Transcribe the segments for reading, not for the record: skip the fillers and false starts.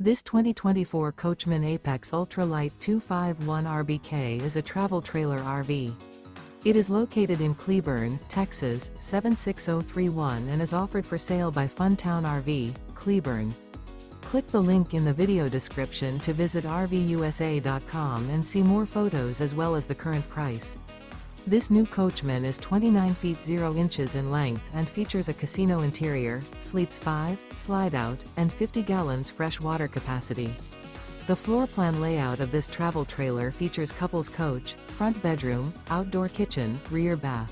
This 2024 Coachmen Apex Ultra-Lite 251 RBK is a travel trailer RV. It is located in Cleburne, Texas, 76031 and is offered for sale by Funtown RV, Cleburne. Click the link in the video description to visit RVUSA.com and see more photos as well as the current price. This new Coachmen is 29 feet 0 inches in length and features a casino interior, sleeps 5, slide-out, and 50 gallons fresh water capacity. The floor plan layout of this travel trailer features couples coach, front bedroom, outdoor kitchen, rear bath.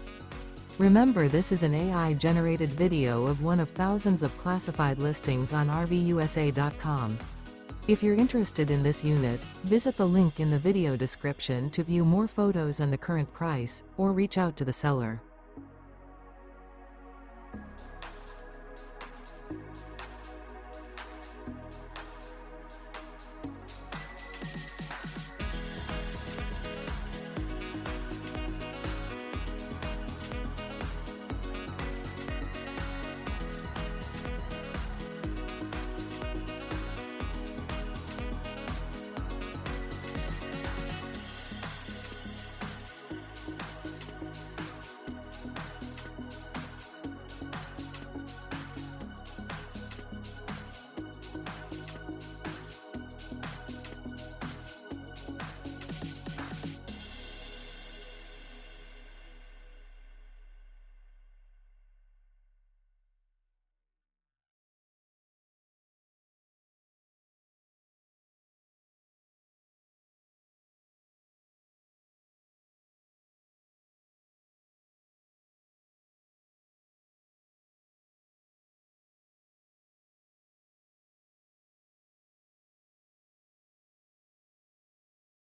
Remember, this is an AI-generated video of one of thousands of classified listings on RVUSA.com. If you're interested in this unit, visit the link in the video description to view more photos and the current price, or reach out to the seller.